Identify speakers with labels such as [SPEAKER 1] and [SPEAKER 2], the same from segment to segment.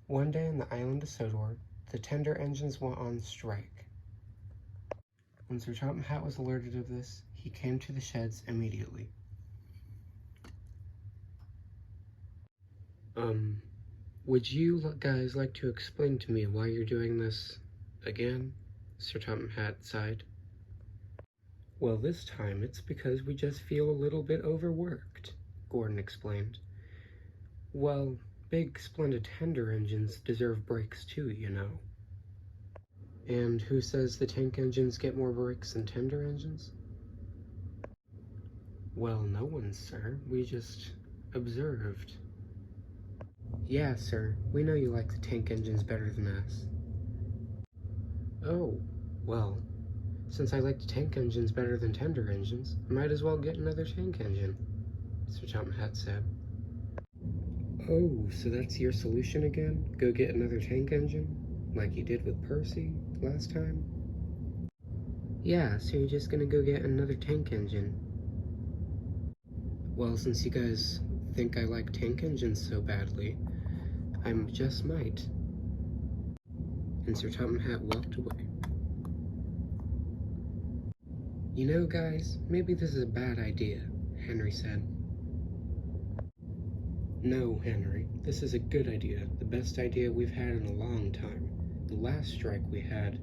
[SPEAKER 1] One day on the island of Sodor, the tender engines went on strike. When Sir Topham Hatt was alerted of this, he came to the sheds immediately. Would you guys like to explain to me why you're doing this again? Sir Topham Hatt sighed. Well, this time it's because we just feel a little bit overworked, Gordon explained. Well, big, splendid tender engines deserve breaks too, you know. And who says the tank engines get more breaks than tender engines? Well, no one, sir. We just observed. Yeah, sir. We know you like the tank engines better than us. Oh, well, since I like the tank engines better than tender engines, I might as well get another tank engine, Sir Topham Hatt said. Oh, so that's your solution again? Go get another tank engine? Like you did with Percy last time? Yeah, so you're just gonna go get another tank engine. Well, since you guys think I like tank engines so badly, I just might. And Sir Topham Hatt walked away. You know, guys, maybe this is a bad idea, Henry said. No, Henry, this is a good idea, the best idea we've had in a long time. The last strike we had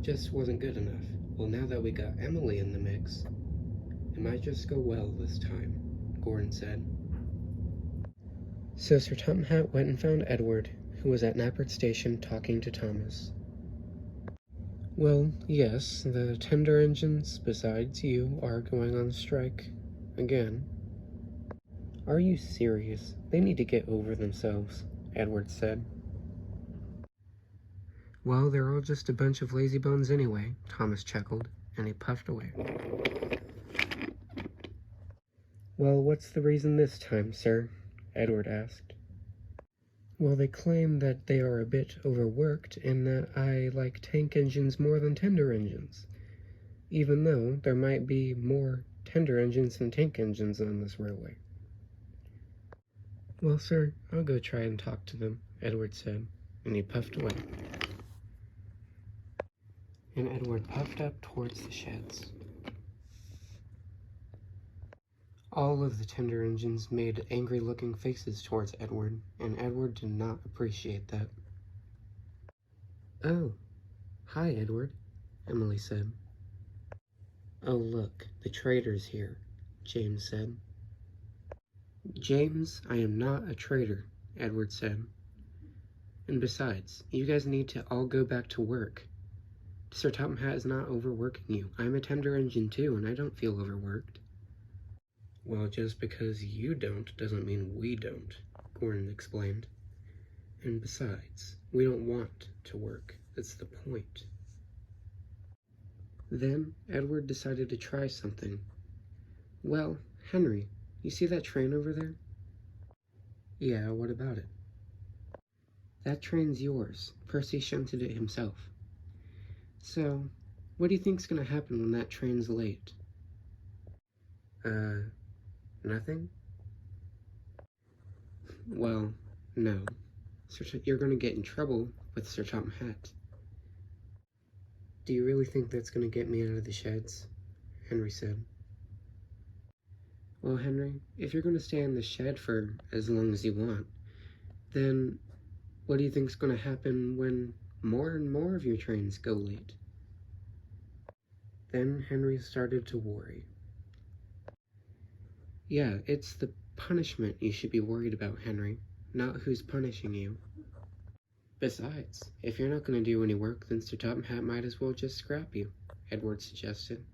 [SPEAKER 1] just wasn't good enough. Well, now that we got Emily in the mix, it might just go well this time, Gordon said. So Sir Topham Hatt went and found Edward, who was at Nappert Station talking to Thomas. Well, yes, the tender engines, besides you, are going on strike again. Are you serious? They need to get over themselves, Edward said. Well, they're all just a bunch of lazybones anyway, Thomas chuckled, and he puffed away. Well, what's the reason this time, sir? Edward asked. Well, they claim that they are a bit overworked and that I like tank engines more than tender engines, even though there might be more tender engines than tank engines on this railway. Well, sir, I'll go try and talk to them, Edward said, and he puffed away. And Edward puffed up towards the sheds. All of the tender engines made angry-looking faces towards Edward, and Edward did not appreciate that. Oh, hi, Edward, Emily said. Oh, look, the traitor's here, James said. James, I am not a traitor, Edward said. And besides, you guys need to all go back to work. Sir Topham Hatt is not overworking you. I'm a tender engine too, and I don't feel overworked. Well, just because you don't doesn't mean we don't, Gordon explained. And besides, we don't want to work. That's the point. Then Edward decided to try something. Well, Henry, you see that train over there? Yeah, what about it? That train's yours. Percy shunted it himself. So, what do you think's gonna happen when that train's late? Nothing? Well, no. You're gonna get in trouble with Sir Topham Hatt. Do you really think that's gonna get me out of the sheds? Henry said. Well, Henry, if you're gonna stay in the shed for as long as you want, then what do you think's gonna happen when more and more of your trains go late? Then Henry started to worry. Yeah, it's the punishment you should be worried about, Henry, not who's punishing you. Besides, if you're not going to do any work, then Sir Topham Hatt might as well just scrap you, Edward suggested.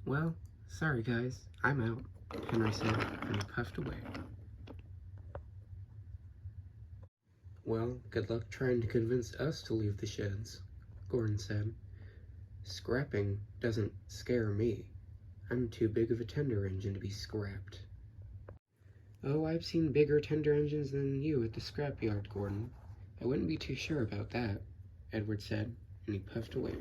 [SPEAKER 1] Well, sorry guys, I'm out, Henry said, and he puffed away. Well, good luck trying to convince us to leave the sheds, Gordon said. Scrapping doesn't scare me. I'm too big of a tender engine to be scrapped. Oh, I've seen bigger tender engines than you at the scrapyard, Gordon. I wouldn't be too sure about that, Edward said, and he puffed away.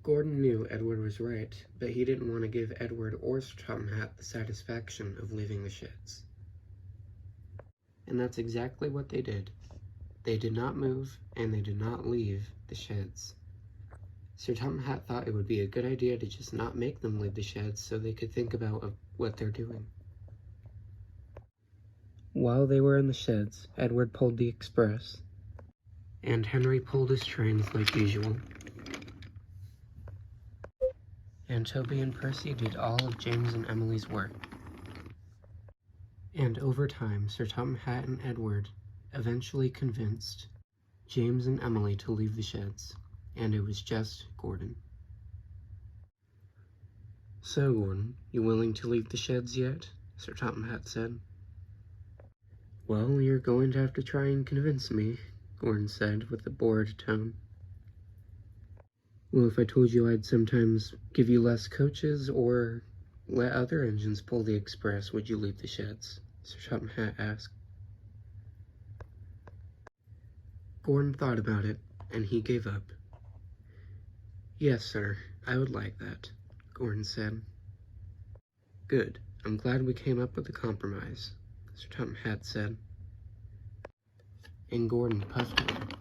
[SPEAKER 1] Gordon knew Edward was right, but he didn't want to give Edward or Sir Topham Hatt the satisfaction of leaving the sheds. And that's exactly what they did. They did not move, and they did not leave the sheds. Sir Topham Hatt thought it would be a good idea to just not make them leave the sheds so they could think about what they're doing. While they were in the sheds, Edward pulled the express, and Henry pulled his trains like usual. And Toby and Percy did all of James and Emily's work. And over time, Sir Topham Hatt and Edward eventually convinced James and Emily to leave the sheds, and it was just Gordon. "So, Gordon, you willing to leave the sheds yet?" Sir Topham Hatt said. "Well, you're going to have to try and convince me," Gordon said with a bored tone. "Well, if I told you I'd sometimes give you less coaches or let other engines pull the express, would you leave the sheds?" Sir Topham Hatt asked. Gordon thought about it, and he gave up. "Yes, sir, I would like that," Gordon said. "Good. I'm glad we came up with a compromise," Sir Topham Hatt said. And Gordon puffed away.